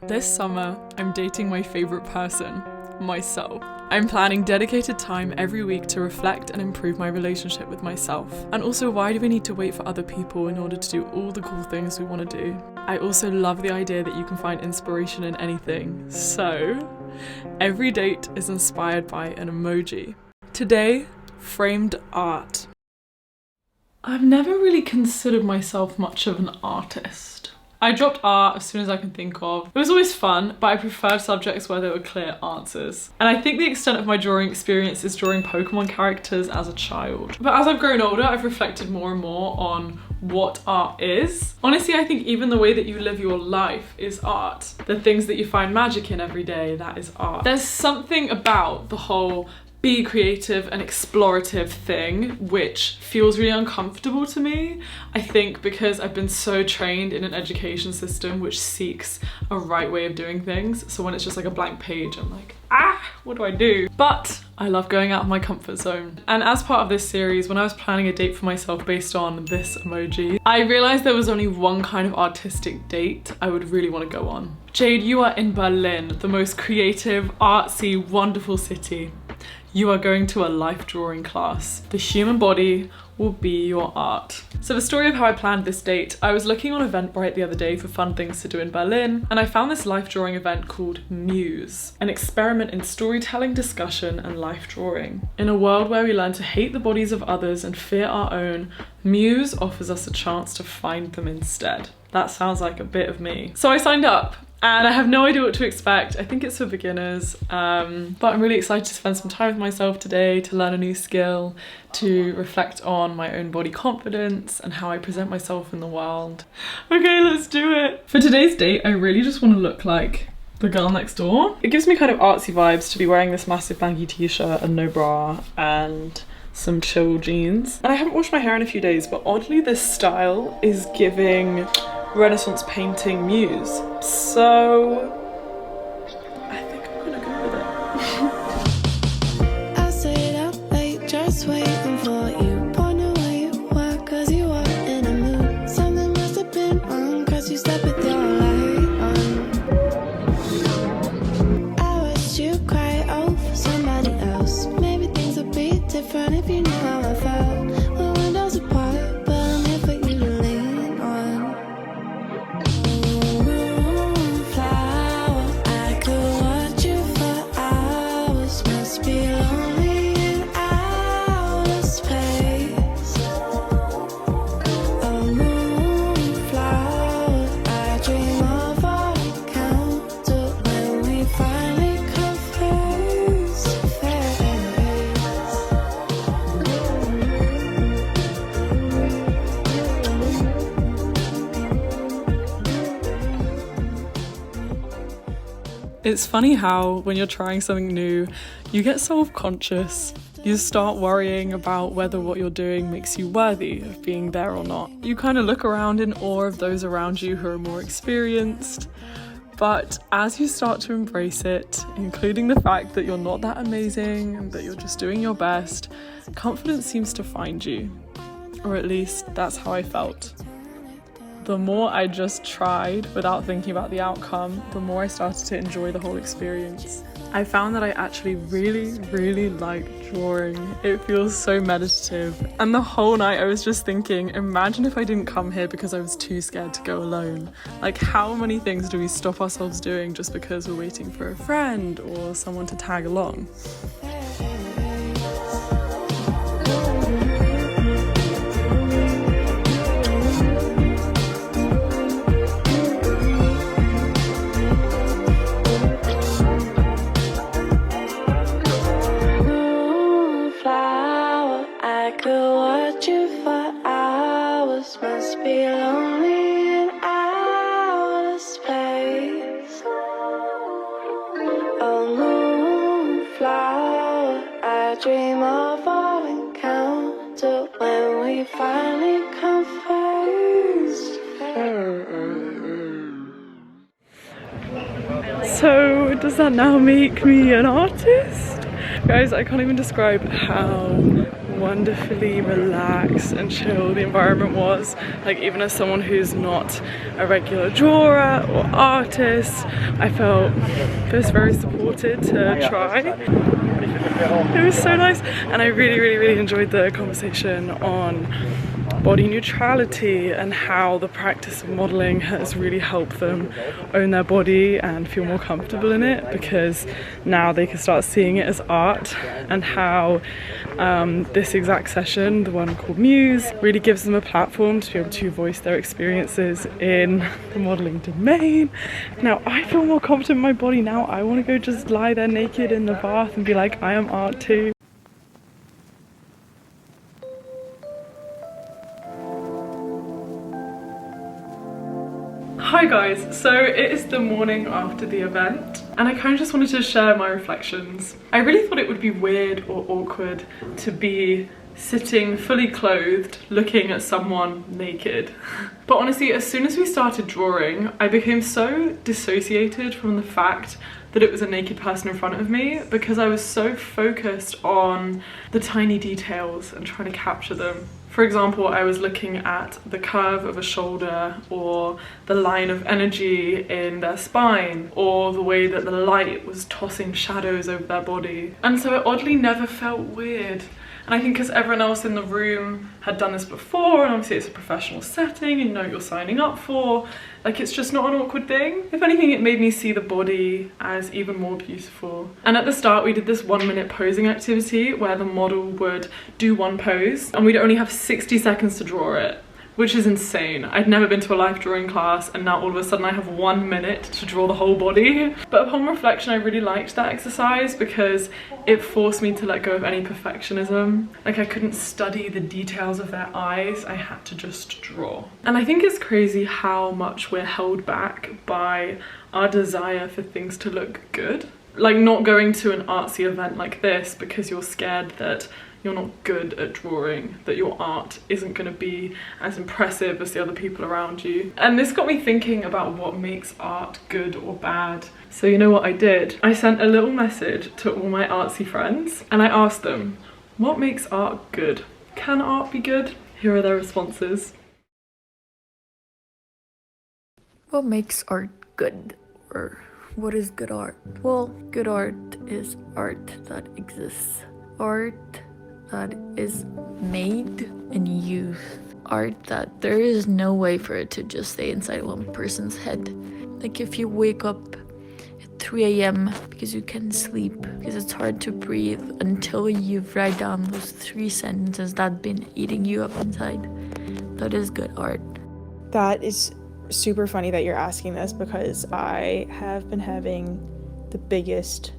This summer, I'm dating my favourite person, myself. I'm planning dedicated time every week to reflect and improve my relationship with myself. And also, why do we need to wait for other people in order to do all the cool things we want to do? I also love the idea that you can find inspiration in anything. So, every date is inspired by an emoji. Today, framed art. I've never really considered myself much of an artist. I dropped art as soon as I can think of. It was always fun, but I preferred subjects where there were clear answers. And I think the extent of my drawing experience is drawing Pokemon characters as a child. But as I've grown older, I've reflected more and more on what art is. Honestly, I think even the way that you live your life is art. The things that you find magic in every day, that is art. There's something about the whole be creative and explorative thing which feels really uncomfortable to me. I think because I've been so trained in an education system which seeks a right way of doing things, so when it's just like a blank page, I'm like, what do I do? But I love going out of my comfort zone. And as part of this series, when I was planning a date for myself based on this emoji, I realized there was only one kind of artistic date I would really want to go on. Jade, you are in Berlin, the most creative, artsy, wonderful city. You are going to a life drawing class. The human body will be your art. So the story of how I planned this date, I was looking on Eventbrite the other day for fun things to do in Berlin, and I found this life drawing event called Muse, an experiment in storytelling, discussion, and life drawing. In a world where we learn to hate the bodies of others and fear our own, Muse offers us a chance to find them instead. That sounds like a bit of me. So I signed up. And I have no idea what to expect. I think it's for beginners, but I'm really excited to spend some time with myself today to learn a new skill, to reflect on my own body confidence and how I present myself in the world. Okay, let's do it. For today's date, I really just want to look like the girl next door. It gives me kind of artsy vibes to be wearing this massive baggy t-shirt and no bra and some chill jeans. And I haven't washed my hair in a few days, but oddly this style is giving Renaissance painting muse. So I think I'm gonna go with it. I stayed up late just waiting for you. Wonder where you were, cause you were in a mood. Something must have been on, cause you slept with your light on. I watched you cry over somebody else. Maybe things would be different if you knew how I felt. We're windows apart, but I'm here for you to lean on. It's funny how when you're trying something new, you get self-conscious. You start worrying about whether what you're doing makes you worthy of being there or not. You kind of look around in awe of those around you who are more experienced. But as you start to embrace it, including the fact that you're not that amazing and that you're just doing your best, confidence seems to find you. Or at least that's how I felt. The more I just tried without thinking about the outcome, the more I started to enjoy the whole experience. I found that I actually really like drawing. It feels so meditative. And the whole night I was just thinking, imagine if I didn't come here because I was too scared to go alone. Like, how many things do we stop ourselves doing just because we're waiting for a friend or someone to tag along? Must be lonely in outer space. A moonflower, I dream of our encounter when we finally come face to face. So does that now make me an artist? Guys, I can't even describe how wonderfully relaxed and chill the environment was. Like, even as someone who's not a regular drawer or artist, I felt very supported to try. It was so nice, and I really enjoyed the conversation on body neutrality and how the practice of modeling has really helped them own their body and feel more comfortable in it, because now they can start seeing it as art, and how this exact session, the one called Muse, really gives them a platform to be able to voice their experiences in the modeling domain. Now I feel more confident in my body now. I want to go just lie there naked in the bath and be like, I am art too. Hi guys, so it is the morning after the event and I kind of just wanted to share my reflections. I really thought it would be weird or awkward to be sitting fully clothed looking at someone naked. But honestly, as soon as we started drawing, I became so dissociated from the fact that it was a naked person in front of me, because I was so focused on the tiny details and trying to capture them. For example, I was looking at the curve of a shoulder, or the line of energy in their spine, or the way that the light was tossing shadows over their body. And so it oddly never felt weird. And I think because everyone else in the room had done this before, and obviously it's a professional setting and you know what you're signing up for, like, it's just not an awkward thing. If anything, it made me see the body as even more beautiful. And at the start, we did this 1-minute posing activity where the model would do one pose and we'd only have 60 seconds to draw it, which is insane. I'd never been to a life drawing class, and now all of a sudden I have 1 minute to draw the whole body. But upon reflection, I really liked that exercise because it forced me to let go of any perfectionism. Like, I couldn't study the details of their eyes, I had to just draw. And I think it's crazy how much we're held back by our desire for things to look good. Like, not going to an artsy event like this because you're scared that you're not good at drawing, that your art isn't going to be as impressive as the other people around you. And this got me thinking about what makes art good or bad. So you know what I did? I sent a little message to all my artsy friends and I asked them, what makes art good? Can art be good? Here are their responses. What makes art good? Or what is good art? Well, good art is art that exists. Art that is made and used. Art that there is no way for it to just stay inside one person's head. Like, if you wake up at 3 a.m. because you can't sleep, because it's hard to breathe, until you write down those 3 sentences that been eating you up inside. That is good art. That is super funny that you're asking this, because I have been having the biggest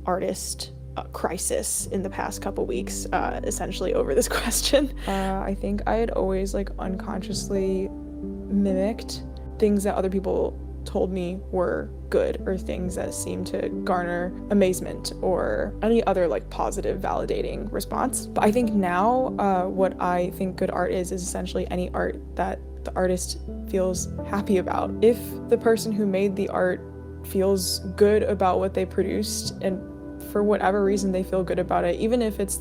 artist crisis in the past couple weeks, essentially over this question. I think I had always unconsciously mimicked things that other people told me were good, or things that seemed to garner amazement or any other positive validating response. But I think now what I think good art is essentially any art that the artist feels happy about. If the person who made the art feels good about what they produced, and for whatever reason they feel good about it, even if it's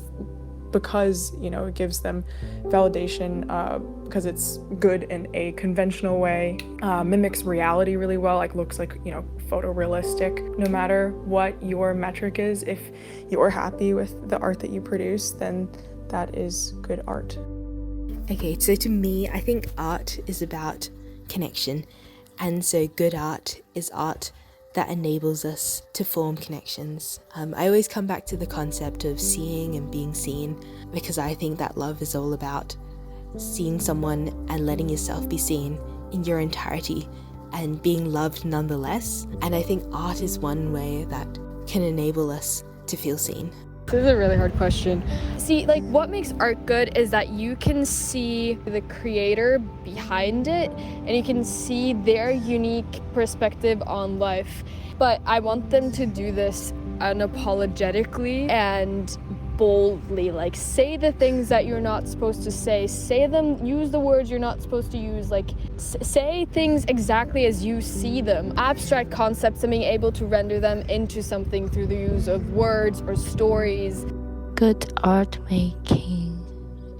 because it gives them validation, because it's good in a conventional way, mimics reality really well, looks photorealistic. No matter what your metric is, if you're happy with the art that you produce, then that is good art. Okay, so to me, I think art is about connection, and so good art is art that enables us to form connections. I always come back to the concept of seeing and being seen, because I think that love is all about seeing someone and letting yourself be seen in your entirety and being loved nonetheless. And I think art is one way that can enable us to feel seen. This is a really hard question. See, what makes art good is that you can see the creator behind it and you can see their unique perspective on life. But I want them to do this unapologetically and boldly. Say the things that you're not supposed to say. Use the words you're not supposed to use. Say things exactly as you see them. Abstract concepts and being able to render them into something through the use of words or stories. Good art making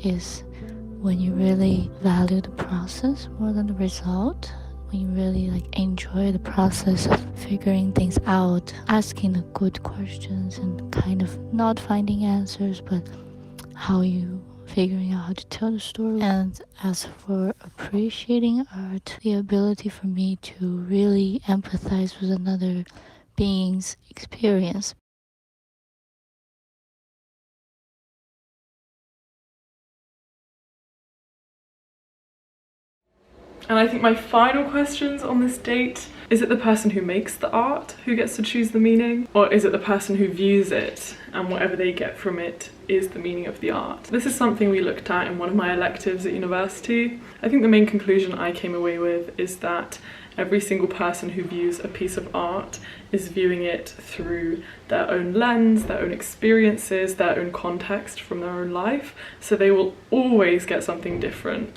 is when you really value the process more than the result, when you really enjoy the process of figuring things out, asking the good questions and kind of not finding answers, but how you figuring out how to tell the story. And as for appreciating art, the ability for me to really empathize with another being's experience. And I think my final questions on this date, is it the person who makes the art who gets to choose the meaning? Or is it the person who views it and whatever they get from it is the meaning of the art? This is something we looked at in one of my electives at university. I think the main conclusion I came away with is that every single person who views a piece of art is viewing it through their own lens, their own experiences, their own context from their own life. So they will always get something different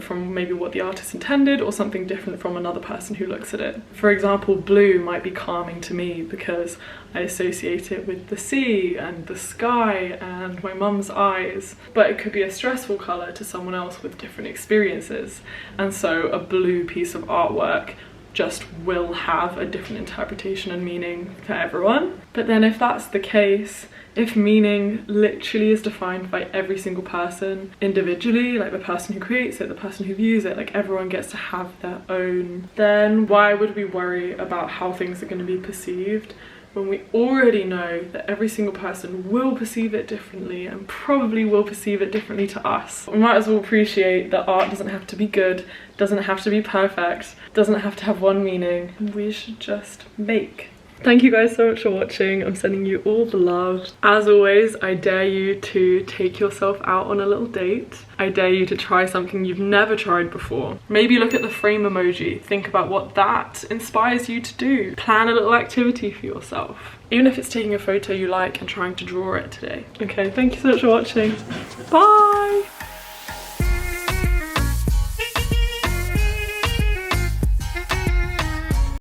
from maybe what the artist intended, or something different from another person who looks at it. For example, blue might be calming to me because I associate it with the sea and the sky and my mum's eyes, but it could be a stressful colour to someone else with different experiences. And so a blue piece of artwork just will have a different interpretation and meaning for everyone. But then if that's the case, if meaning literally is defined by every single person individually, like the person who creates it, the person who views it, like everyone gets to have their own, then why would we worry about how things are going to be perceived when we already know that every single person will perceive it differently and probably will perceive it differently to us? We might as well appreciate that art doesn't have to be good, doesn't have to be perfect, doesn't have to have one meaning. We should just make. Thank you guys so much for watching. I'm sending you all the love. As always, I dare you to take yourself out on a little date. I dare you to try something you've never tried before. Maybe look at the frame emoji. Think about what that inspires you to do. Plan a little activity for yourself. Even if it's taking a photo you like and trying to draw it today. Okay, thank you so much for watching. Bye!